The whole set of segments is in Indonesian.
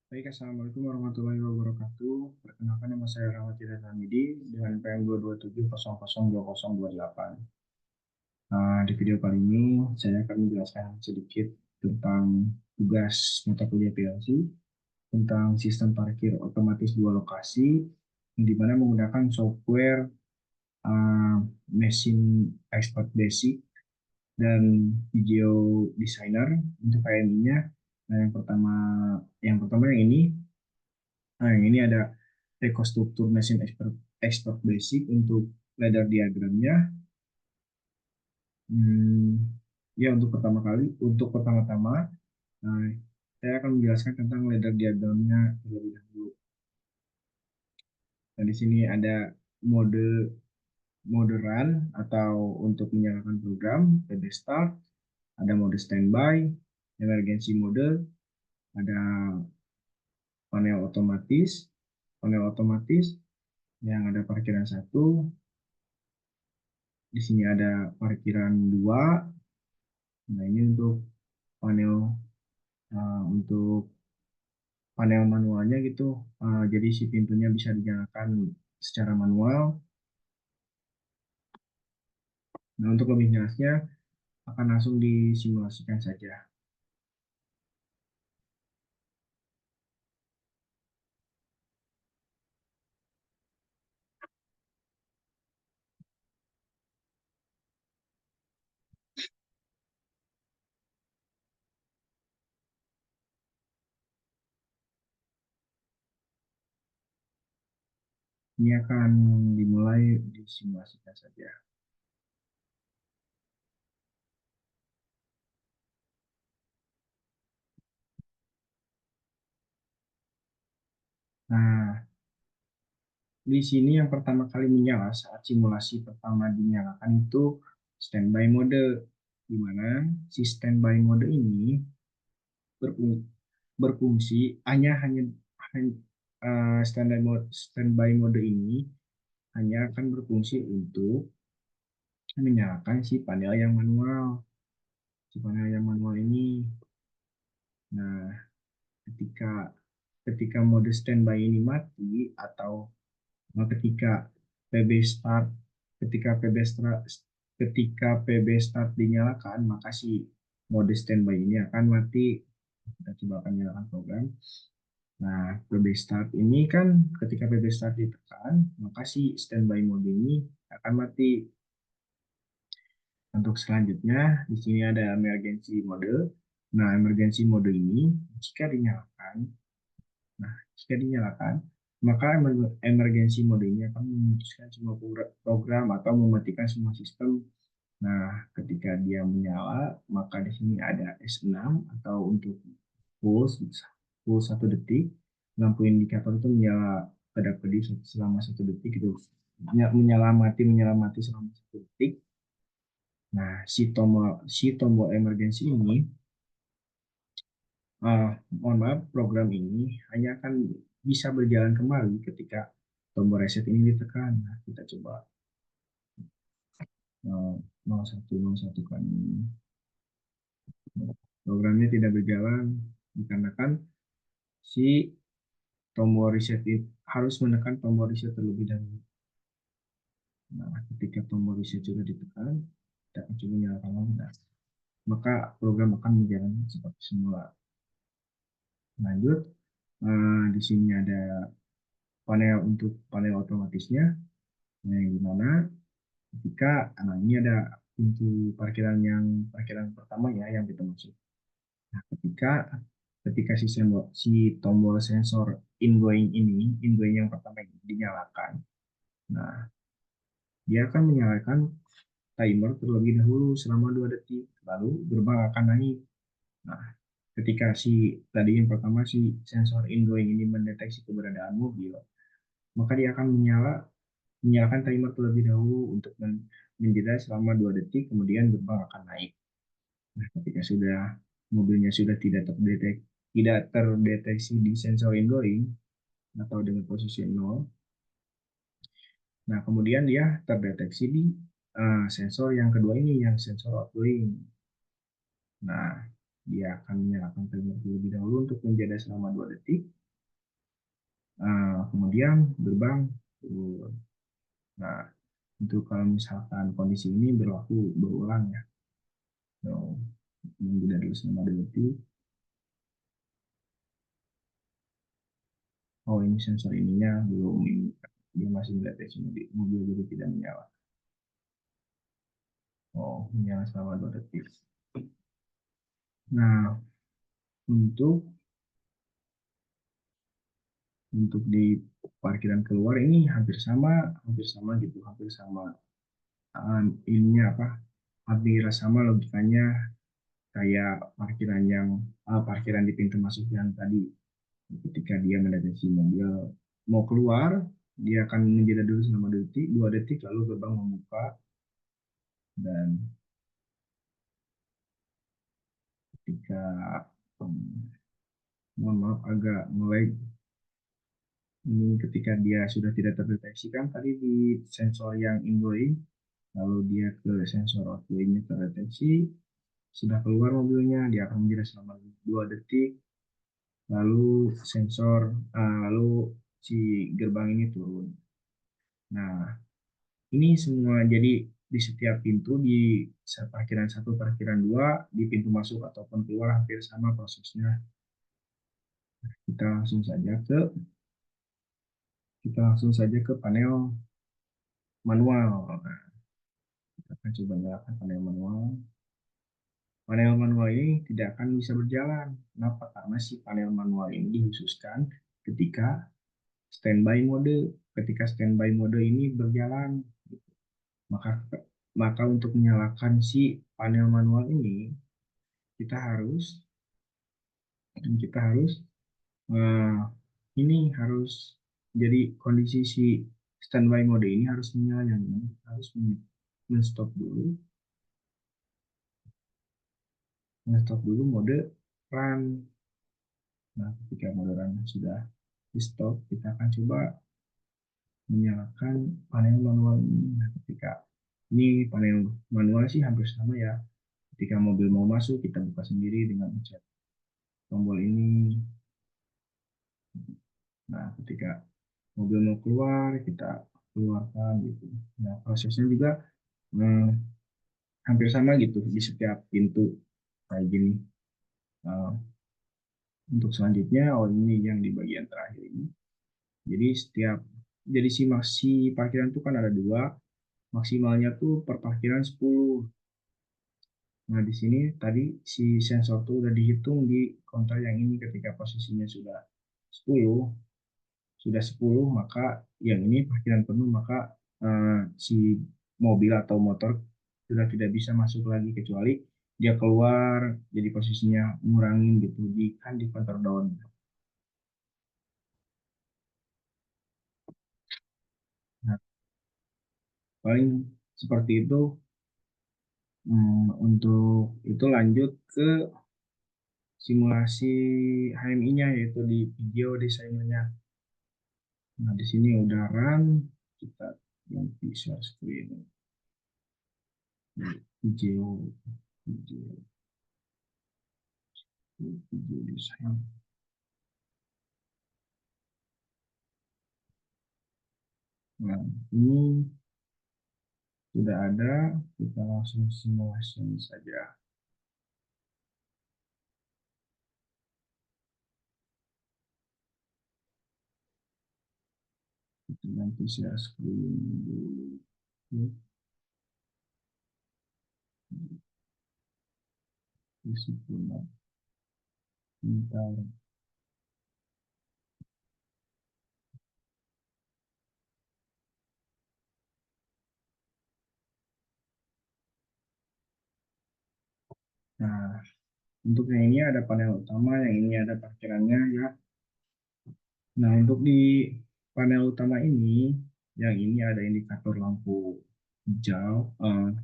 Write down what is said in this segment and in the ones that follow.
Baik, Assalamualaikum warahmatullahi wabarakatuh. Perkenalkan, nama saya Rahmat Hidayat Hamidi dengan PM 227002028. Di video kali ini, saya akan menjelaskan sedikit tentang tugas mata kuliah PLC, tentang sistem parkir otomatis dua lokasi, di mana menggunakan software uh, Machine Expert Basic dan Video Designer untuk KMI-nya. Nah, yang pertama yang ini. Nah, yang ini ada rekonstruktur mesin expert basic untuk ladder diagramnya. Hmm, ya untuk pertama-tama, nah, saya akan menjelaskan tentang ladder diagramnya terlebih dahulu. Dan di sini ada mode mode run atau untuk menyalakan program, PB start, ada mode standby, emergency mode, ada panel otomatis yang ada parkiran satu. Di sini ada parkiran 2. Nah, ini untuk panel manualnya gitu. Jadi si pintunya bisa dinyalakan secara manual. Nah, untuk lebih jelasnya akan langsung disimulasikan saja. Ini akan dimulai disimulasikan saja. Nah, di sini yang pertama kali menyala saat simulasi pertama dinyalakan itu standby mode, di mana si standby mode ini berfungsi hanya hanya standby mode ini hanya akan berfungsi untuk menyalakan si panel yang manual ini. Nah, ketika ketika mode standby ini mati atau ketika PB start ketika PB start ketika PB start dinyalakan, maka si mode standby ini akan mati. Kita coba akan nyalakan program. Nah, PB start ini kan ketika PB start ditekan, maka si standby mode ini akan mati. Untuk selanjutnya, di sini ada emergency mode. Nah, emergency mode ini jika dinyalakan, jika dinyalakan, maka emergency mode ini akan memutuskan semua program atau mematikan semua sistem. Nah, ketika dia menyala, maka di sini ada S6 atau untuk pulse, pulse 1 detik. Lampu indikator itu menyala kedap-kedip selama 1 detik itu menyala mati selama 1 detik. Nah, si tombol emergency ini, mohon maaf, program ini hanya akan bisa berjalan kembali ketika tombol reset ini ditekan. Nah, kita coba 0101 kan ini. Programnya tidak berjalan dikarenakan si tombol reset itu harus menekan tombol reset terlebih dahulu. Nah, ketika tombol reset sudah ditekan, kita akan coba nyalakan lagi. Nah, maka program akan berjalan seperti semula. Lanjut, di sini ada panel otomatisnya, yang dimana ketika ini ada pintu parkiran pertama ya yang kita masuk. Nah, ketika si tombol sensor ingoing yang pertama ini dinyalakan, nah dia akan menyalakan timer terlebih dahulu selama 2 detik, lalu gerbang akan naik. Nah, ketika tadi yang pertama si sensor ingoing ini mendeteksi keberadaan mobil, maka dia akan menyalakan timer terlebih dahulu untuk menjeda selama 2 detik, kemudian gerbang akan naik. Nah, ketika mobilnya sudah tidak terdeteksi di sensor ingoing atau dengan posisi 0, nah kemudian dia terdeteksi di sensor yang kedua ini, yang sensor outgoing. Nah, dia akan menyalakan timer terlebih dahulu untuk menjeda selama 2 detik. Kemudian gerbang turun. Nah, untuk kalau misalkan kondisi ini berlaku berulang ya, menjeda dulu selama 2 detik. Oh, ini sensor ininya belum, dia masih mendeteksi mobil jadi tidak menyala. Oh, menyala selama 2 detik. Nah, untuk di parkiran keluar ini hampir sama gitu, hampir sama ininya apa? Hampir sama logikanya kayak parkiran di pintu masuk yang tadi. Ketika dia mendeteksi mobil mau keluar, dia akan menjeda dulu selama 2 detik, lalu gerbang membuka dan ketika mohon maaf agak mulai ini ketika dia sudah tidak terdeteksi kan tadi di sensor yang ingoing, lalu dia ke sensor outgoing-nya terdeteksi, sudah keluar mobilnya, dia akan menjeda selama 2 detik, lalu lalu si gerbang ini turun. Nah, ini semua jadi di setiap pintu di parkiran 1, parkiran 2, di pintu masuk ataupun keluar hampir sama prosesnya. Kita langsung saja ke panel manual. Nah, kita akan coba nyalakan panel manual. Panel manual ini tidak akan bisa berjalan. Kenapa? Karena si panel manual ini dikhususkan ketika standby mode. Ketika standby mode ini berjalan, maka untuk menyalakan si panel manual ini kita harus kita harus eh, ini harus jadi kondisi si standby mode ini harus menyala, yang harus men-stop dulu mode run. Nah, ketika mode run sudah di stop, kita akan coba menyalakan panel manual ini. Nah, ketika ini panel manual sih hampir sama ya. Ketika mobil mau masuk, kita buka sendiri dengan pencet tombol ini. Nah, ketika mobil mau keluar, kita keluarkan gitu. Nah, prosesnya juga eh, hampir sama gitu di setiap pintu kayak gini. Eh, untuk selanjutnya, ini yang di bagian terakhir ini. Jadi si parkiran itu kan ada 2, maksimalnya tuh per parkiran 10. Nah, di sini tadi si sensor tuh udah dihitung di counter yang ini ketika posisinya sudah 10, maka yang ini parkiran penuh, maka si mobil atau motor sudah tidak bisa masuk lagi kecuali dia keluar jadi posisinya ngurangin gitu di counter down. Nah, paling seperti itu. Untuk itu lanjut ke simulasi HMI-nya yaitu di video desainnya. Nah, di sini udah run, kita ganti share screen. Video, video, video desain. Nah, ini sudah ada, kita langsung simulasi saja. Kita ganti share screen dulu. Disiplin, pintar. Nah, untuk yang ini ada panel utama, yang ini ada parkirannya ya. Nah, untuk di panel utama ini, yang ini ada indikator lampu hijau,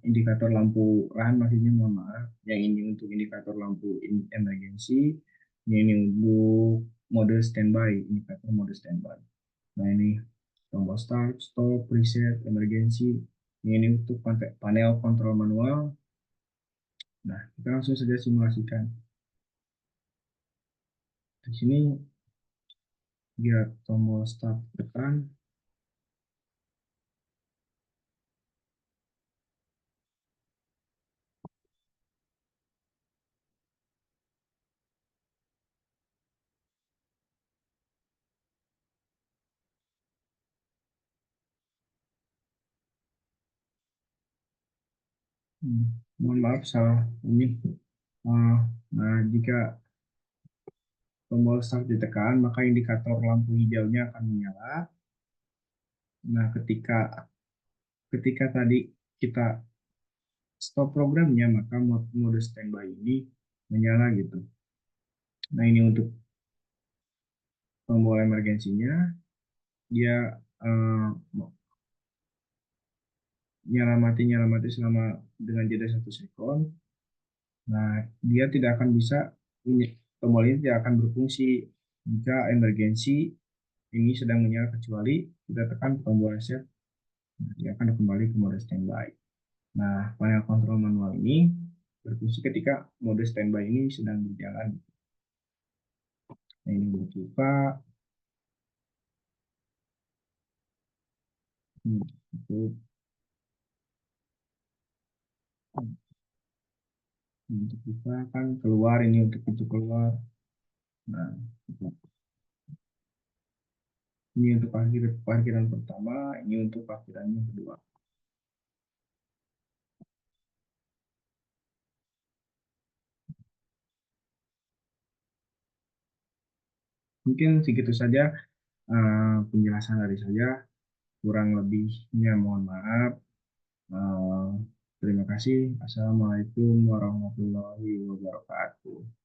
indikator lampu run maksudnya, mohon maaf. Yang ini untuk indikator lampu emergency, yang ini untuk mode standby, indikator mode standby. Nah, ini tombol start, stop, preset, emergency. Ini untuk panel kontrol manual. Nah, kita langsung saja simulasikan. di sini dia tombol start tekan. Mohon maaf salah ini. Uh, nah, jika tombol start ditekan, maka indikator lampu hijaunya akan menyala. Nah, ketika ketika tadi kita stop programnya, maka mode standby ini menyala gitu. Nah, ini untuk tombol emergensinya, dia uh, nyala mati selama dengan jeda 1 sekon. Nah, dia tidak akan bisa, tombol ini tidak akan berfungsi jika emergensi ini sedang menyala, kecuali kita tekan tombol reset, dia akan kembali ke mode standby. Nah, panel kontrol manual ini berfungsi ketika mode standby ini sedang berjalan. Nah, ini berbuka, itu untuk buka kan keluar, ini untuk pintu keluar. Nah, ini untuk parkiran pertama, ini untuk parkiran yang kedua. Mungkin segitu saja penjelasan dari saya. Kurang lebihnya mohon maaf. Eh, Terima kasih. Assalamualaikum warahmatullahi wabarakatuh.